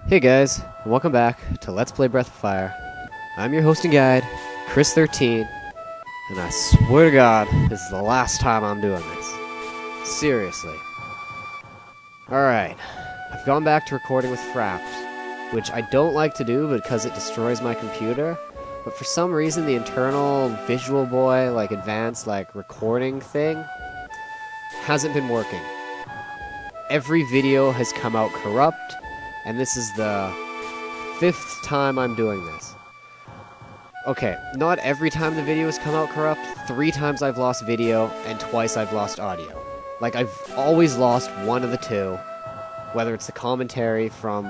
Hey guys, and welcome back to Let's Play Breath of Fire. I'm your host and guide, Thirtyne, and I swear to God, this is the last time I'm doing this. Seriously. Alright, I've gone back to recording with Fraps, which I don't like to do because it destroys my computer, but for some reason the internal Visual Boy, advanced, recording thing hasn't been working. Every video has come out corrupt, and this is the 5th time I'm doing this. Okay, not every time the video has come out corrupt. 3 times I've lost video, and twice I've lost audio. I've always lost one of the two, whether it's the commentary from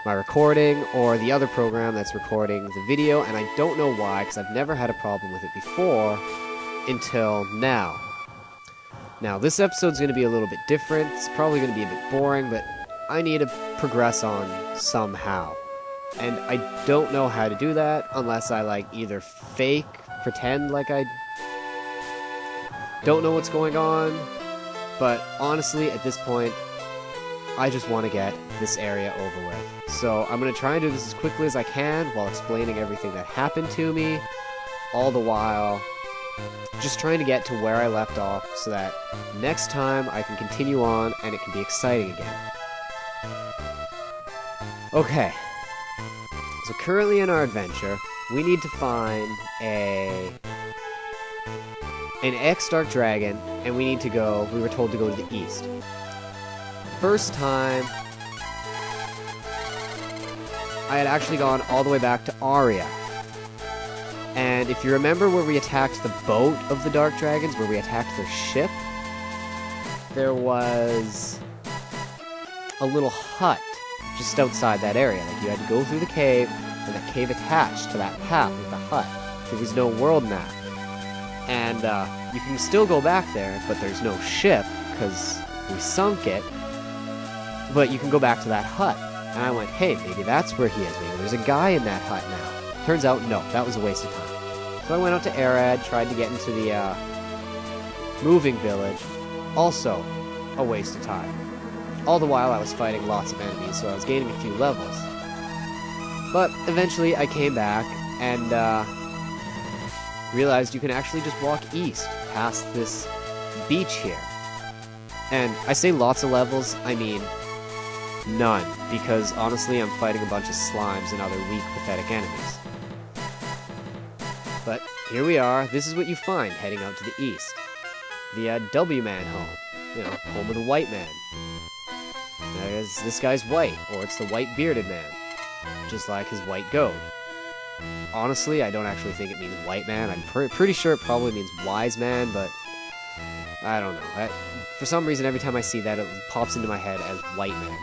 my recording or the other program that's recording the video, and I don't know why, because I've never had a problem with it before until now. Now, this episode's going to be a little bit different. It's probably going to be a bit boring, but I need to progress on somehow. And I don't know how to do that unless I either pretend like I don't know what's going on. But honestly, at this point, I just want to get this area over with. So I'm going to try and do this as quickly as I can while explaining everything that happened to me, all the while just trying to get to where I left off so that next time I can continue on and it can be exciting again. Okay, so currently in our adventure, we need to find an X-Dark Dragon, and we were told to go to the east. First time, I had actually gone all the way back to Aria. And if you remember where we attacked the boat of the Dark Dragons, where we attacked their ship, there was a little hut just outside that area. You had to go through the cave, and that cave attached to that path with the hut. There was no world map. And you can still go back there, but there's no ship, because we sunk it. But you can go back to that hut. And I went, hey, maybe that's where he is. Maybe there's a guy in that hut now. Turns out, no, that was a waste of time. So I went out to Arad, tried to get into the moving village. Also, a waste of time. All the while I was fighting lots of enemies, so I was gaining a few levels. But eventually I came back and realized you can actually just walk east past this beach here. And I say lots of levels, I mean none, because honestly I'm fighting a bunch of slimes and other weak, pathetic enemies. But here we are. This is what you find heading out to the east. The W-Man home. Home of the white man. This guy's white, or it's the white bearded man, just like his white goat. Honestly, I don't actually think it means white man. I'm pretty sure it probably means wise man, but I don't know. For some reason, every time I see that, it pops into my head as white man.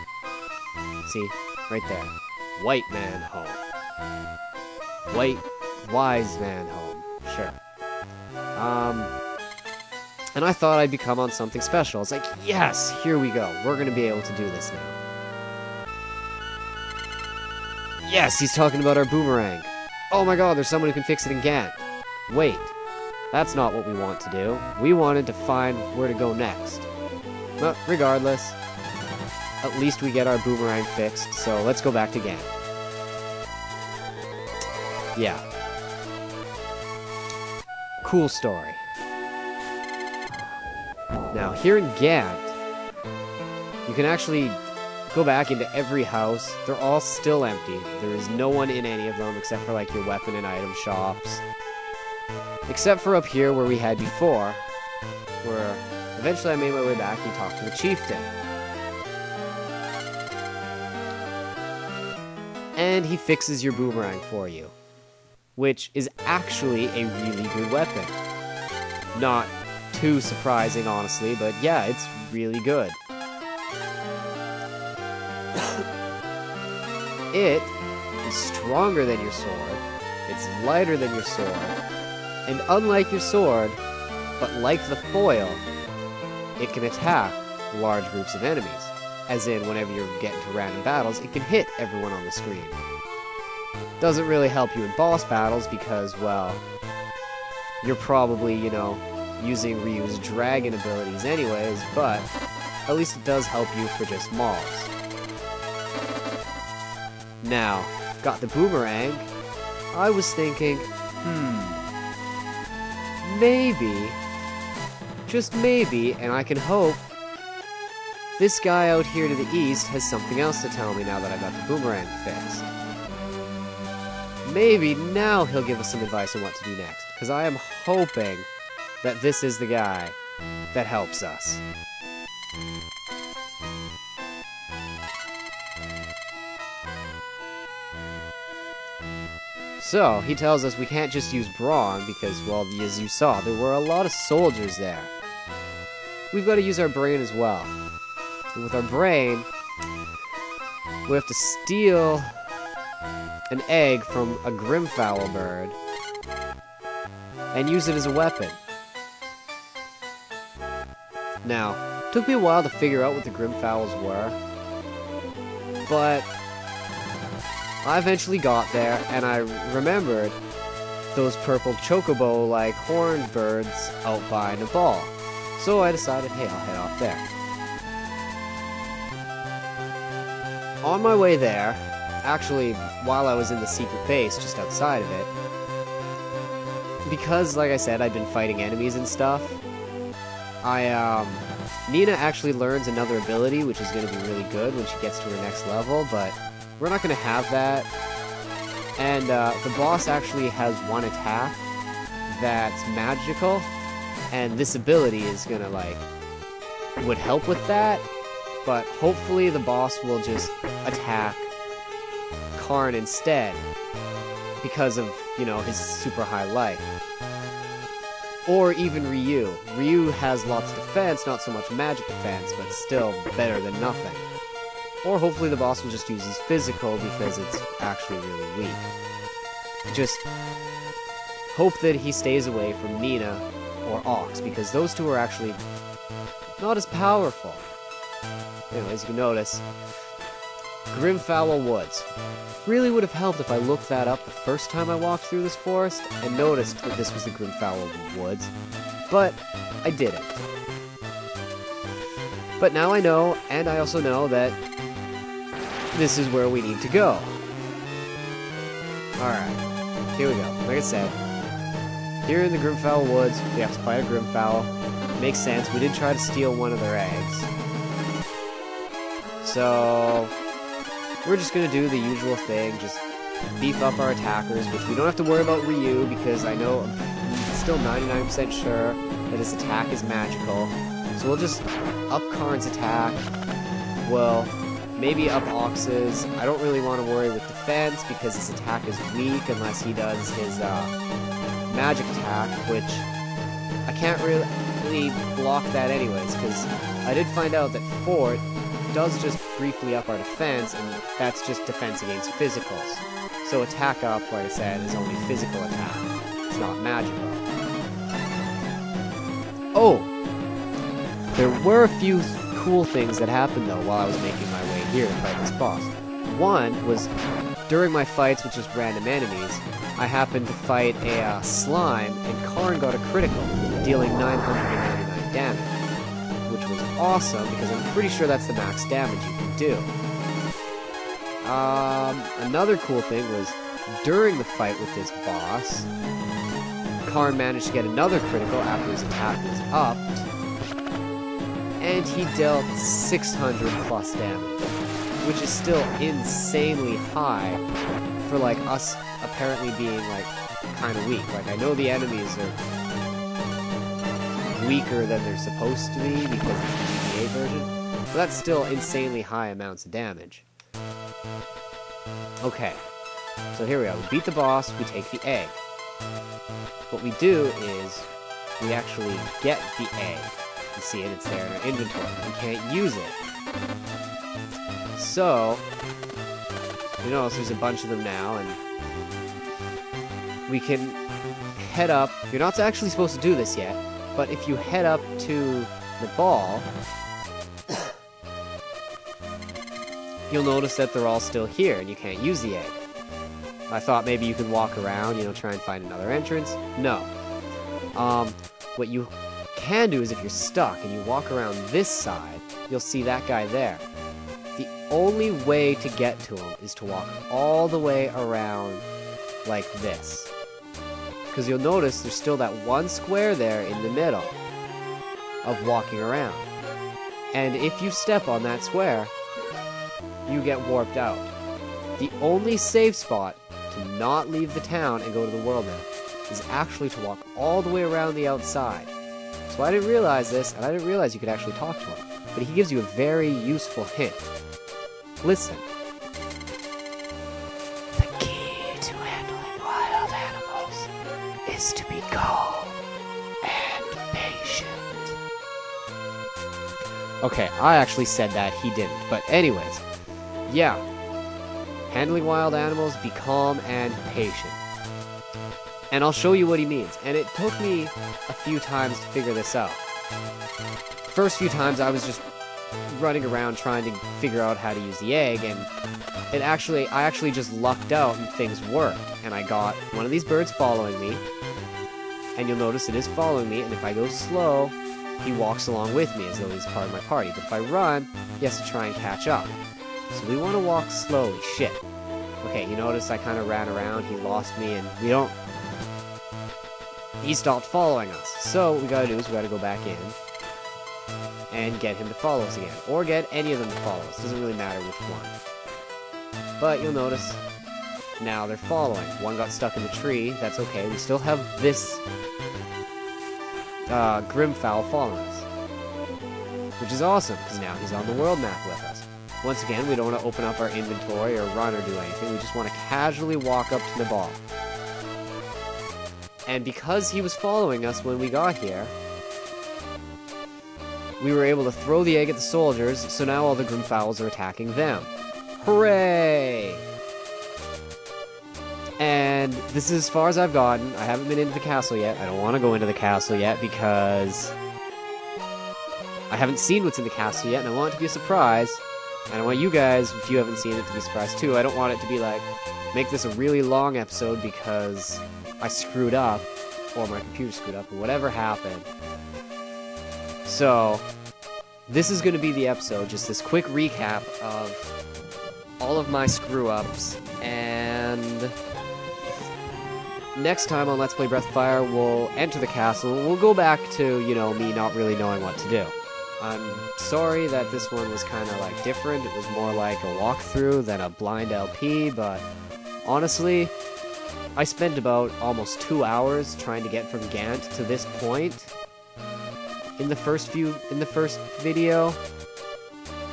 See? Right there. White man home. White, wise man home. Sure. And I thought I'd become on something special. It's like, yes, here we go. We're going to be able to do this now. Yes, he's talking about our boomerang. Oh my god, there's someone who can fix it again. Wait, that's not what we want to do. We wanted to find where to go next. But regardless, at least we get our boomerang fixed, so let's go back to Gant. Yeah. Cool story. Now, here in Gant, you can actually go back into every house. They're all still empty. There is no one in any of them except for, your weapon and item shops. Except for up here where we had before, where eventually I made my way back and talked to the chieftain. And he fixes your boomerang for you, which is actually a really good weapon. Not too surprising, honestly, but yeah, it's really good. It is stronger than your sword, it's lighter than your sword, and unlike your sword, but like the foil, it can attack large groups of enemies. As in, whenever you're getting to random battles, it can hit everyone on the screen. Doesn't really help you in boss battles because, well, you're probably, using Ryu's dragon abilities anyways, but at least it does help you for just mauls. Now, got the boomerang. I was thinking, maybe, just maybe, and I can hope, this guy out here to the east has something else to tell me now that I got the boomerang fixed. Maybe now he'll give us some advice on what to do next, because I am hoping that this is the guy that helps us. So, he tells us we can't just use brawn because, well, as you saw, there were a lot of soldiers there. We've got to use our brain as well. And with our brain, we have to steal an egg from a Grimfowl bird and use it as a weapon. Now, it took me a while to figure out what the Grimfowls were, but I eventually got there, and I remembered those purple chocobo-like horned birds out by Nabal. So I decided, hey, I'll head off there. On my way there, actually, while I was in the secret base just outside of it, because, like I said, I'd been fighting enemies and stuff, Nina actually learns another ability, which is going to be really good when she gets to her next level, but we're not going to have that. And the boss actually has one attack that's magical, and this ability is going to, like, would help with that, but hopefully the boss will just attack Karn instead, because of, you know, his super high life. Or even Ryu. Ryu has lots of defense, not so much magic defense, but still better than nothing. Or hopefully the boss will just use his physical because it's actually really weak. Just hope that he stays away from Nina or Ox, because those two are actually not as powerful. Anyways, you can notice, Grimfowl Woods. Really would have helped if I looked that up the first time I walked through this forest and noticed that this was the Grimfowl Woods, but I didn't. But now I know, and I also know that this is where we need to go. Alright, here we go. Like I said, here in the Grimfowl Woods, we have to fight a Grimfowl. Makes sense, we did try to steal one of their eggs. So we're just gonna do the usual thing, just beef up our attackers, which we don't have to worry about Ryu, because I know I'm still 99% sure that his attack is magical. So we'll just up Karn's attack, we'll maybe up Ox's. I don't really want to worry with defense, because his attack is weak unless he does his magic attack, which I can't really block that anyways, because I did find out that Fort does just briefly up our defense, and that's just defense against physicals. So attack up, like I said, is only physical attack. It's not magical. Oh! There were a few cool things that happened, though, while I was making my way here to fight this boss. One was, during my fights with just random enemies, I happened to fight a slime, and Karn got a critical, dealing 999 damage. Which was awesome, because I'm pretty sure that's the max damage you can do. Another cool thing was, during the fight with this boss, Karn managed to get another critical after his attack was upped, and he dealt 600 plus damage, which is still insanely high for, like, us apparently being, like, kind of weak. Like, I know the enemies are weaker than they're supposed to be because of the GTA version, but that's still insanely high amounts of damage. Okay, so here we are. We beat the boss, we take the egg. What we do is, we actually get the egg. You see it, it's there in our inventory. We can't use it. So, you notice there's a bunch of them now, and we can head up. You're not actually supposed to do this yet, but if you head up to the ball, you'll notice that they're all still here, and you can't use the egg. I thought maybe you could walk around, you know, try and find another entrance. No. What you can do is if you're stuck and you walk around this side, you'll see that guy there. The only way to get to him is to walk all the way around like this. Because you'll notice there's still that one square there in the middle of walking around. And if you step on that square, you get warped out. The only safe spot to not leave the town and go to the world map is actually to walk all the way around the outside. So I didn't realize this, and I didn't realize you could actually talk to him. But he gives you a very useful hint. Listen. The key to handling wild animals is to be calm and patient. Okay, I actually said that, he didn't. But anyways, yeah. Handling wild animals, be calm and patient. And I'll show you what he means. And it took me a few times to figure this out. First few times I was just running around trying to figure out how to use the egg, and I actually just lucked out and things worked. And I got one of these birds following me, and you'll notice it is following me, and if I go slow, he walks along with me as though he's part of my party. But if I run, he has to try and catch up. So we want to walk slowly. Shit. Okay, you notice I kind of ran around, he lost me, and he stopped following us. So what we gotta do is we gotta go back in and get him to follow us again. Or get any of them to follow us. Doesn't really matter which one. But you'll notice now they're following. One got stuck in the tree. That's okay. We still have this Grimfowl following us. Which is awesome, because now he's on the world map with us. Once again, we don't want to open up our inventory or run or do anything. We just want to casually walk up to the ball. And because he was following us when we got here, we were able to throw the egg at the soldiers, so now all the Grimfowls are attacking them. Hooray! And this is as far as I've gotten. I haven't been into the castle yet. I don't want to go into the castle yet because I haven't seen what's in the castle yet, and I want it to be a surprise. And I want you guys, if you haven't seen it, to be surprised too. I don't want it to be like, make this a really long episode because I screwed up, or my computer screwed up, or whatever happened. So, this is going to be the episode, just this quick recap of all of my screw-ups, and next time on Let's Play Breath of Fire, we'll enter the castle, and we'll go back to, you know, me not really knowing what to do. I'm sorry that this one was kind of, like, different. It was more like a walkthrough than a blind LP, but honestly, I spent about almost 2 hours trying to get from Gant to this point in the first video,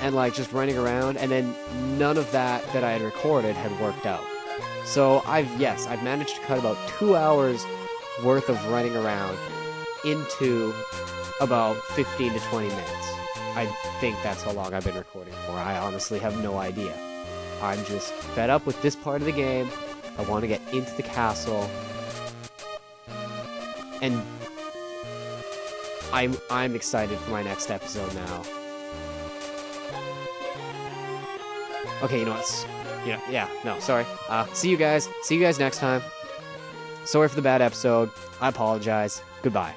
and, like, just running around, and then none of that I had recorded had worked out. So, I've managed to cut about 2 hours worth of running around into about 15 to 20 minutes. I think that's how long I've been recording for. I honestly have no idea. I'm just fed up with this part of the game. I want to get into the castle. And I'm excited for my next episode now. Okay, you know what? Sorry. See you guys. See you guys next time. Sorry for the bad episode. I apologize. Goodbye.